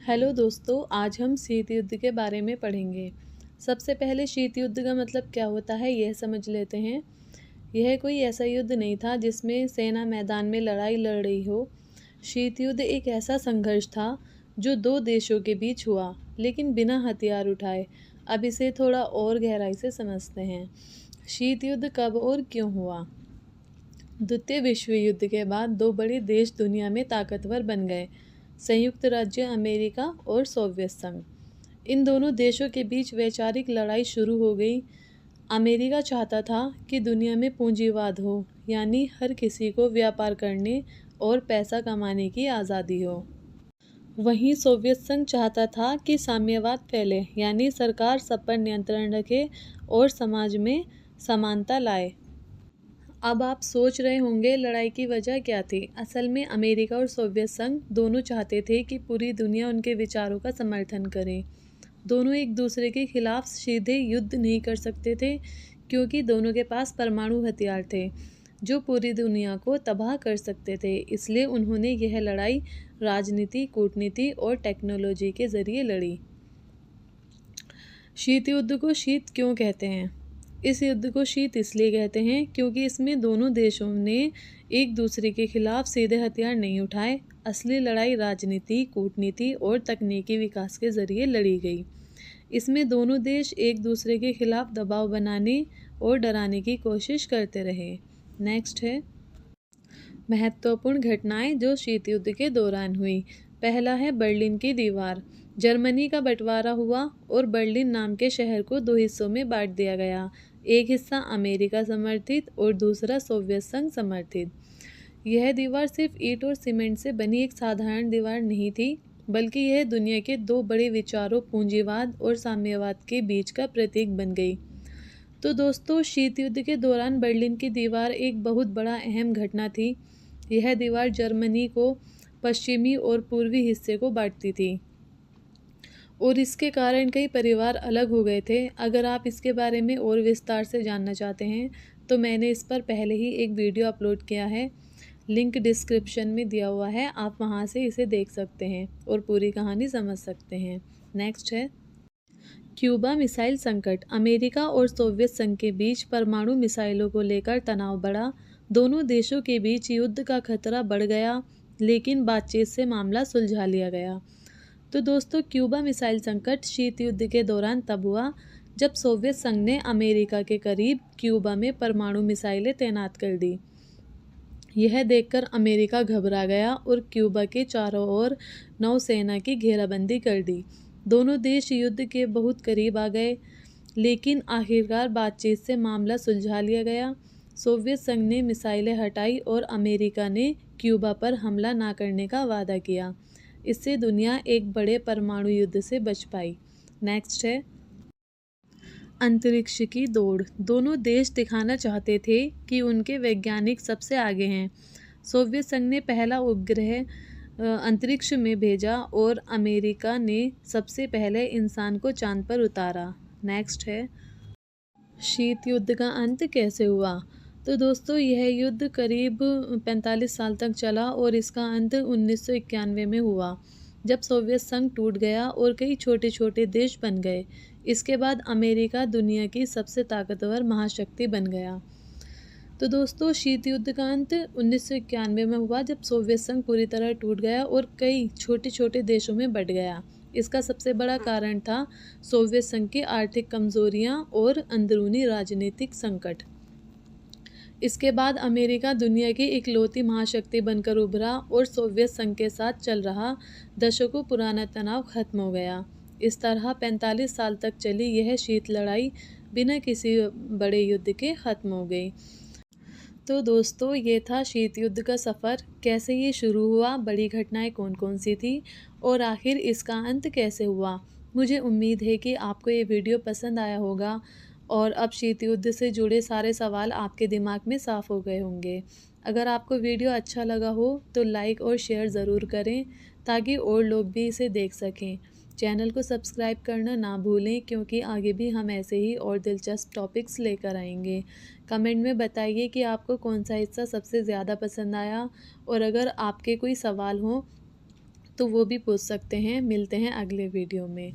Hello दोस्तों, आज हम शीत युद्ध के बारे में पढ़ेंगे। सबसे पहले शीत युद्ध का मतलब क्या होता है यह समझ लेते हैं। यह कोई ऐसा युद्ध नहीं था जिसमें सेना मैदान में लड़ाई लड़ रही हो। शीत युद्ध एक ऐसा संघर्ष था जो दो देशों के बीच हुआ, लेकिन बिना हथियार उठाए। अब इसे थोड़ा और गहराई से समझते हैं। शीत युद्ध कब और क्यों हुआ? द्वितीय विश्व युद्ध के बाद दो बड़े देश दुनिया में ताकतवर बन गए, संयुक्त राज्य अमेरिका और सोवियत संघ। इन दोनों देशों के बीच वैचारिक लड़ाई शुरू हो गई। अमेरिका चाहता था कि दुनिया में पूंजीवाद हो, यानी हर किसी को व्यापार करने और पैसा कमाने की आज़ादी हो। वहीं सोवियत संघ चाहता था कि साम्यवाद फैले, यानी सरकार सब पर नियंत्रण रखे और समाज में समानता लाए। अब आप सोच रहे होंगे लड़ाई की वजह क्या थी। असल में अमेरिका और सोवियत संघ दोनों चाहते थे कि पूरी दुनिया उनके विचारों का समर्थन करे। दोनों एक दूसरे के खिलाफ सीधे युद्ध नहीं कर सकते थे, क्योंकि दोनों के पास परमाणु हथियार थे जो पूरी दुनिया को तबाह कर सकते थे। इसलिए उन्होंने यह लड़ाई राजनीति, कूटनीति और टेक्नोलॉजी के जरिए लड़ी। शीत युद्ध को शीत क्यों कहते हैं? इस युद्ध को शीत इसलिए कहते हैं क्योंकि इसमें दोनों देशों ने एक दूसरे के खिलाफ सीधे हथियार नहीं उठाए। असली लड़ाई राजनीति, कूटनीति और तकनीकी विकास के जरिए लड़ी गई। इसमें दोनों देश एक दूसरे के खिलाफ दबाव बनाने और डराने की कोशिश करते रहे। नेक्स्ट है महत्वपूर्ण घटनाएं जो शीत युद्ध के दौरान हुई। पहला है बर्लिन की दीवार। जर्मनी का बंटवारा हुआ और बर्लिन नाम के शहर को दो हिस्सों में बांट दिया गया। एक हिस्सा अमेरिका समर्थित और दूसरा सोवियत संघ समर्थित। यह दीवार सिर्फ ईंट और सीमेंट से बनी एक साधारण दीवार नहीं थी, बल्कि यह दुनिया के दो बड़े विचारों पूंजीवाद और साम्यवाद के बीच का प्रतीक बन गई। तो दोस्तों, शीत युद्ध के दौरान बर्लिन की दीवार एक बहुत बड़ा अहम घटना थी। यह दीवार जर्मनी को पश्चिमी और पूर्वी हिस्से को बांटती थी और इसके कारण कई परिवार अलग हो गए थे। अगर आप इसके बारे में और विस्तार से जानना चाहते हैं तो मैंने इस पर पहले ही एक वीडियो अपलोड किया है, लिंक डिस्क्रिप्शन में दिया हुआ है, आप वहां से इसे देख सकते हैं और पूरी कहानी समझ सकते हैं। नेक्स्ट है क्यूबा मिसाइल संकट। अमेरिका और सोवियत संघ के बीच परमाणु मिसाइलों को लेकर तनाव बढ़ा। दोनों देशों के बीच युद्ध का खतरा बढ़ गया, लेकिन बातचीत से मामला सुलझा लिया गया। तो दोस्तों, क्यूबा मिसाइल संकट शीत युद्ध के दौरान तब हुआ जब सोवियत संघ ने अमेरिका के करीब क्यूबा में परमाणु मिसाइलें तैनात कर दी। यह देखकर अमेरिका घबरा गया और क्यूबा के चारों ओर नौसेना की घेराबंदी कर दी। दोनों देश युद्ध के बहुत करीब आ गए, लेकिन आखिरकार बातचीत से मामला सुलझा लिया गया। सोवियत संघ ने मिसाइलें हटाई और अमेरिका ने क्यूबा पर हमला न करने का वादा किया। इससे दुनिया एक बड़े परमाणु युद्ध से बच पाई। नेक्स्ट है अंतरिक्ष की दौड़। दोनों देश दिखाना चाहते थे कि उनके वैज्ञानिक सबसे आगे हैं। सोवियत संघ ने पहला उपग्रह अंतरिक्ष में भेजा और अमेरिका ने सबसे पहले इंसान को चांद पर उतारा। नेक्स्ट है शीत युद्ध का अंत कैसे हुआ। तो दोस्तों, यह युद्ध करीब 45 साल तक चला और इसका अंत 1991 में हुआ, जब सोवियत संघ टूट गया और कई छोटे छोटे देश बन गए। इसके बाद अमेरिका दुनिया की सबसे ताकतवर महाशक्ति बन गया। तो दोस्तों, शीत युद्ध का अंत 1991 में हुआ, जब सोवियत संघ पूरी तरह टूट गया और कई छोटे छोटे देशों में बंट गया। इसका सबसे बड़ा कारण था सोवियत संघ की आर्थिक कमजोरियां और अंदरूनी राजनीतिक संकट। इसके बाद अमेरिका दुनिया की इकलौती महाशक्ति बनकर उभरा और सोवियत संघ के साथ चल रहा दशकों पुराना तनाव खत्म हो गया। इस तरह 45 साल तक चली यह शीत लड़ाई बिना किसी बड़े युद्ध के खत्म हो गई। तो दोस्तों, ये था शीत युद्ध का सफ़र। कैसे ये शुरू हुआ, बड़ी घटनाएं कौन कौन सी थी और आखिर इसका अंत कैसे हुआ। मुझे उम्मीद है कि आपको ये वीडियो पसंद आया होगा और अब शीत युद्ध से जुड़े सारे सवाल आपके दिमाग में साफ़ हो गए होंगे। अगर आपको वीडियो अच्छा लगा हो तो लाइक और शेयर ज़रूर करें, ताकि और लोग भी इसे देख सकें। चैनल को सब्सक्राइब करना ना भूलें, क्योंकि आगे भी हम ऐसे ही और दिलचस्प टॉपिक्स लेकर आएंगे। कमेंट में बताइए कि आपको कौन सा हिस्सा सबसे ज़्यादा पसंद आया, और अगर आपके कोई सवाल हो तो वो भी पूछ सकते हैं। मिलते हैं अगले वीडियो में।